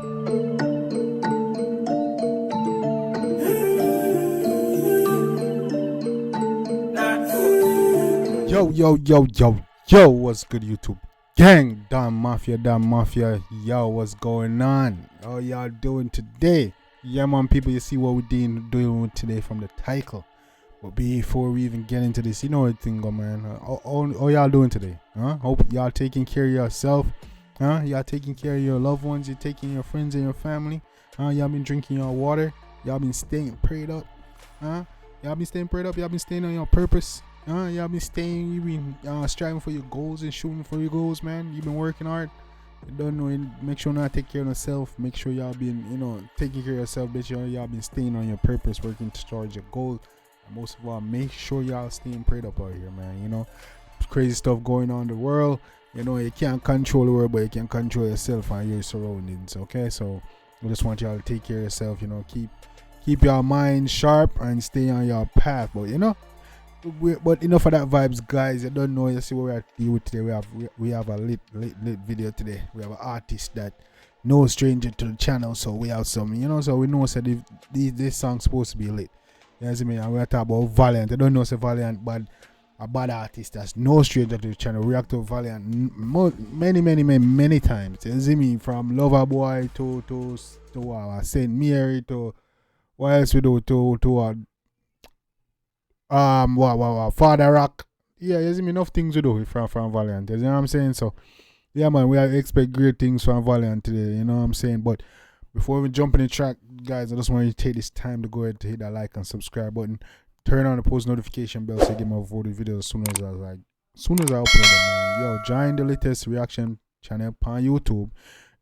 Yo, what's good, YouTube gang? Damn Mafia, yo, what's going on? How y'all doing today? Yeah, man, people, you see what we're doing today from the title. But before we even get into this, you know what thing go, man. How y'all doing today? Hope y'all taking care of yourself. Y'all taking care of your loved ones. You're taking your friends and your family. Y'all been drinking your water. Y'all been staying prayed up. Y'all been staying prayed up. Y'all been staying on your purpose. Y'all been staying. You been striving for your goals and shooting for your goals, man. You been working hard. You don't know. Make sure not take care of yourself. Make sure y'all been, taking care of yourself. Make sure y'all been staying on your purpose, working towards your goal. And most of all, make sure y'all staying prayed up out here, man. Crazy stuff going on in the world. You can't control the world, but you can control yourself and your surroundings. Okay, so I just want y'all to take care of yourself. Keep your mind sharp and stay on your path. But enough of that vibes, guys. You don't know. You see what we are dealing with today. We have a lit video today. We have an artist that no stranger to the channel, so we have some. So we know that this song's supposed to be lit. You know what I mean? And we're talking about Valiant. I don't know, say Valiant, but a bad artist that's no stranger to the channel. React to Valiant many times. You see me, from Loverboy to Saint Mary to what else we do to Father Rock. Yeah, you see me, enough things we do from Valiant. You know what I'm saying? So yeah, man, we expect great things from Valiant today. You know what I'm saying? But before we jump in the track, guys, I just want you to take this time to go ahead to hit that like and subscribe button. Turn on the post notification bell so you get my voted videos as soon as I upload them, man. Yo, join the latest reaction channel on YouTube.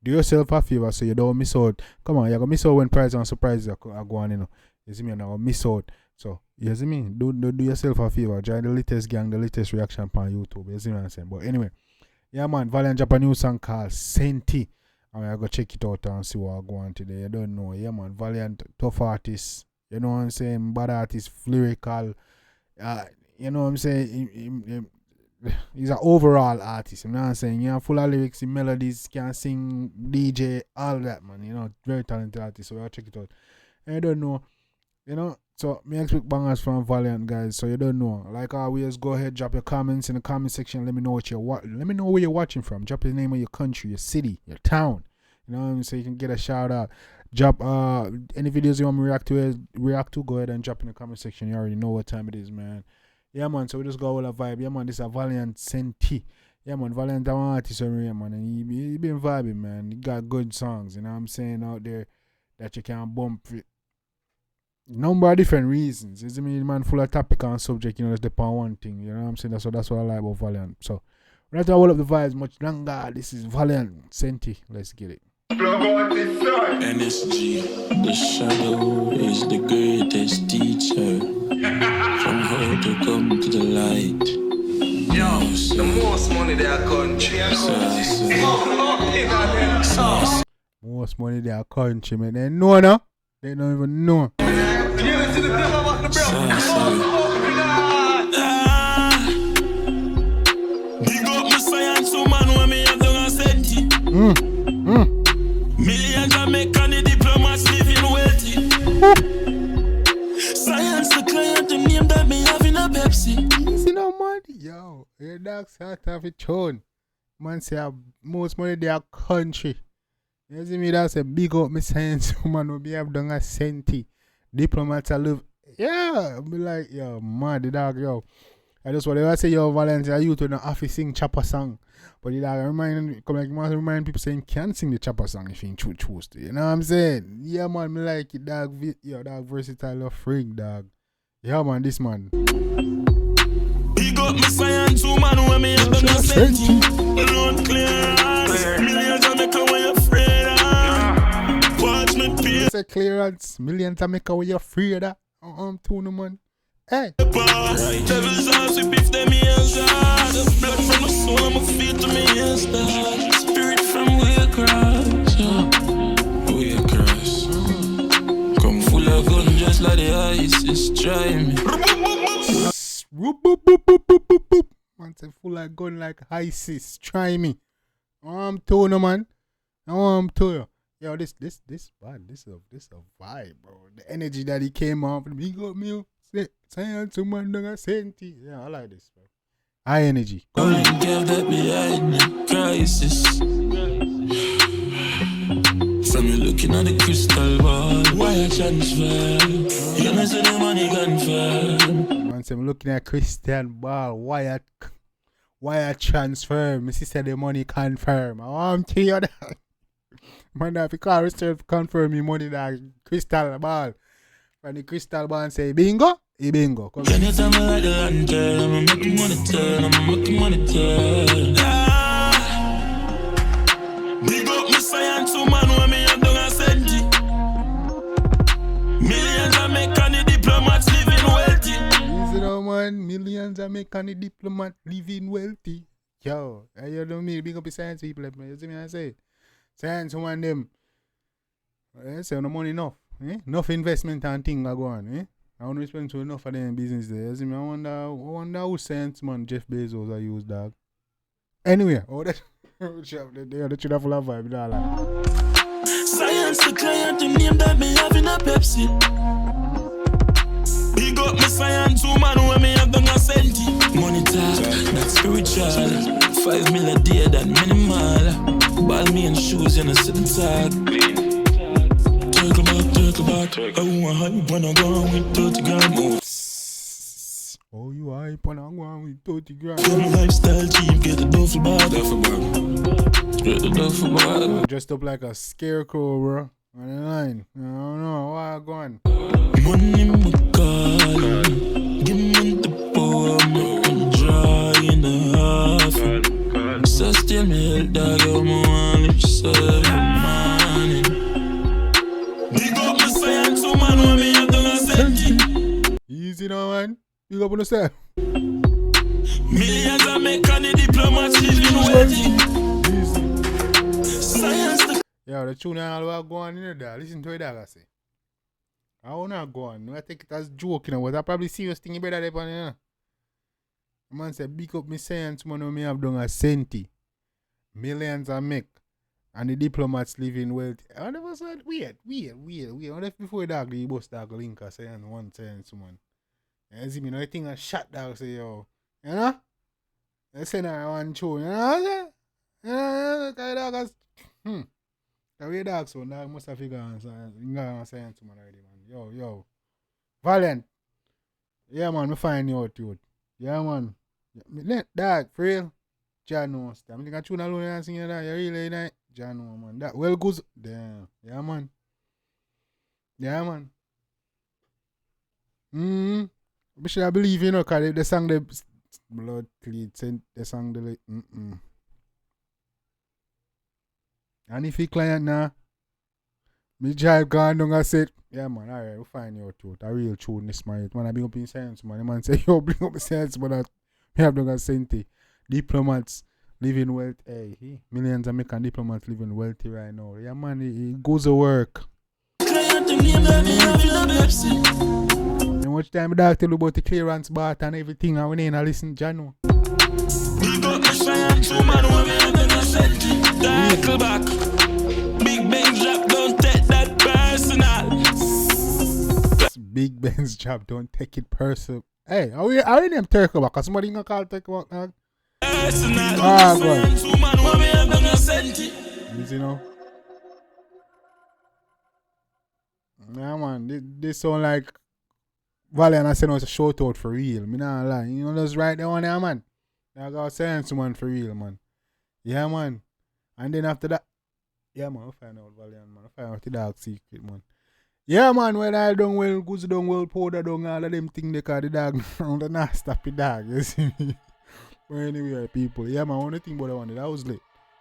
Do yourself a favor so you don't miss out. Come on, you're gonna miss out when prize and surprises are going, You see me, and I'll miss out. So you see me? Do yourself a favor. Join the latest gang, the latest reaction on YouTube. You see what I'm saying? But anyway, yeah, man, Valiant drop a new song called Sainty. I'm gonna go check it out and see what I go on today. I don't know. Yeah, man, Valiant, tough artist. You know what I'm saying? Bad artist, lyrical. You know what I'm saying? He's an overall artist. You know what I'm saying? Full of lyrics, melodies, can sing, DJ, all that, man. Very talented artist. So I'll check it out. I don't know. So me expect bangers from Valiant, guys. So you don't know. Like always, go ahead, drop your comments in the comment section. Let me know let me know where you're watching from. Drop the name of your country, your city, your town. You know what I mean? So you can get a shout out. Drop any videos you want me to react to, go ahead and drop in the comment section. You already know what time it is, man. Yeah, man, so we just go all a vibe. Yeah, man, this is a Valiant Sainty. Yeah, man, Valiant, I'm an artist over here, man, and he been vibing, man. He got good songs, you know what I'm saying, out there that you can bump it. Number of different reasons. You see me, man, full of topic and subject, just depend on one thing, you know what I'm saying? That's what I like about Valiant. So we're not all up the vibes much longer. This is Valiant Sainty. Let's get it. NSG, the shadow is the greatest teacher. From how to come to the light. Yo, the most money their country. Most money their country, man. They know, no? They don't even know. Big up my science woman when me have done a Sainty. Million Jamaican diplomats living wealthy. Science the client, the name that me having a Pepsi. You see no money? Yo, your dog's out of a tone. Man say most money their country. You see me, that's a big up my science woman will be have done a Sainty. Diplomats I live. Yeah, I'll be like, yo, mad the dog, yo. I just want to say, yo, Valiant, you to the office sing chopper song. But the dog remind people saying can't sing the chopper song if you ain't choose to. You know what I'm saying? Yeah, man, me like it, dog. Yo, dog versatile, freak, dog. Yeah, man, this man. Big up my science woman when me have done a Sainty. Alone clear eyes. Millions Jamaica when you're afraid of. Watch me pay. It's a clearance. Millions Jamaica when you're afraid of. To no man. Hey. Devil's eyes, we beef them ears out. Blood from the soul, I'ma feed to me ears out. Spirit from way across. Way across. Come full of gun just like the ice is try me. Man say full of gun like ISIS. Try me. To no man. I'm to you. Yo, this man, this is a vibe, bro. The energy that he came off, he got me. Saying to man, Sainty. Yeah, I like this, bro. High energy. Only girl that behind the crisis. From you looking at the crystal ball, why I transfer? You know say the money confirm. Man, I'm looking at Christian Ball. Why I transfer? Missy said the money confirm. I want to hear that. Man, if you call yourself confirm me money that crystal ball. When the crystal ball say bingo, he bingo. Come Can you tell me like the lantern? I'ma make money turn, I'ma make money turn. Big up my science woman when me have done a Sainty. Millions Jamaican diplomats living wealthy. easy now, man. Millions Jamaican diplomat living wealthy. Yo, you know me, big up the science people. You see me I say? Science woman them. I say no money enough. Enough investment and thing are go on. I want to spend to enough of them business there. You see me? I wonder who science man Jeff Bezos I use, dog. Anyway, that the should have full of vibe, like. Science the client, the name that me have in a Pepsi. Big up my science woman when me have done a Sainty. Money talk, not spiritual. 5 million a day, that minimal. Ball me and shoes, you know, sit and talk. Talk about. I want hype when I go on with 30 grand. Oh, you hype when I go on with 30 grand. Come lifestyle cheap, get the duffel bag. Get the duffel bag. Dressed up like a scarecrow, bro. On the line. I don't know. Why I going? Money my call. Give me the power. I'm dry in the half. So still me head dog. I'm on it. So money. Big up my science woman when me have done a Sainty. Easy now, man. You up on yourself. Millions Jamaican diplomats living wealthy. Easy. Science the Yeah, the tune all go on in there. Listen to it, dog. I say. I will not go on. I take it as joke, you know. But I probably serious thing better than that, you know. Man said, big up me science man when me have done a Sainty. Millions I make. And the diplomats living wealthy. I never said weird. What if before dog the boss dog link I say and one science man. You see me no thing a shot dog say yo. You know? I say now one show, you know? Dog has the way dog so dog must have figured out science man already, man. Yo. Valiant. Yeah man, me find you out, dude. Yeah man. Dog, for real. John knows. I think I tune alone and sing that. You really like John knows, man. That well goes. Damn. Yeah man. We should have believe, you know, because the song the blood cleat sent the song the like And if he client now, me jive gone down and said, yeah man, alright, we'll find you out too. A real tune this man. Man, I bring up in science, man. The man say, yo, bring up in science, man. Me have done a Sainty. Diplomats living wealthy. Hey, millions Jamaican diplomats living wealthy right now. Yeah man, it goes to work. How much time the dog tell you about the clearance bath and everything and we ain't listen to Jano. Big up my science woman when me have done a Sainty. Tackle back. Big Ben's job, don't take that personal. Big Ben's job, don't take it personal. Hey, are we name Turkle back? Cause somebody gonna call Turkle back now. Personal. Ah, Science woman when me have done a Sainty. You know? Yeah man, this sound like Valiant I said no, it's a shout out for real. Me not lie. You know that's right there on there, man. I got science man for real, man. Yeah man. And then after that, yeah man, I'll find out Valiant man. I'll find out the dark secret, man. Yeah man, when I done well, goose done well, powder done all of them things they call the dog on the not stop the dog, you see me? But anyway, people, yeah man, one thing about the one that was lit.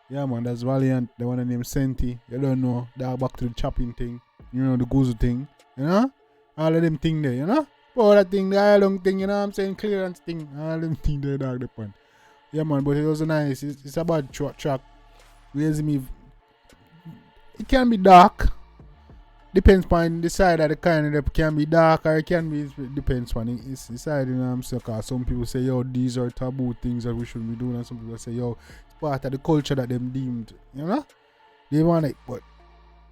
Yeah man, that's Valiant, the one named Sainty. You don't know, dog back to the chopping thing, you know, the goose thing, you know? All of them thing there, you know? All that thing, the long thing, you know what I'm saying? Clearance thing, all them thing there, dog, the point. Yeah man, but it was nice. It's a bad track. You see me? It can be dark. Depends on the side of the kind of it can be dark or it can be, it depends on it. It's decided, you know what I'm saying? Cause some people say, yo, these are taboo things that we shouldn't be doing, and some people say, yo, it's part of the culture that them deemed, you know? They want it, but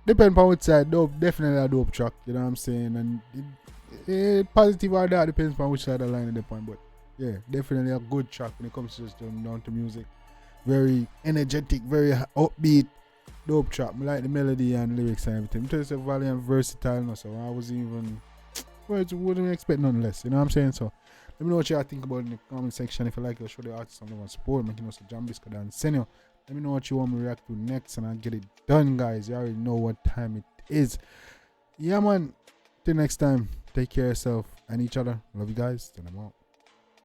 depend on which side. Dope, definitely a dope track. You know what I'm saying? And positive or that depends on which side of the line at the point. But yeah, definitely a good track when it comes to just down to music. Very energetic, very upbeat, dope track. I like the melody and lyrics and everything. It's a Valiant versatile, no, so I was even wouldn't expect none less. You know what I'm saying? So let me know what y'all think about it in the comment section. If you like it, show the artist something want support. Make you know so Jambisco and Senior. Let me know what you want me to react to next and I'll get it done, guys. You already know what time it is. Yeah, man. Till next time. Take care of yourself and each other. Love you guys. Till I'm out.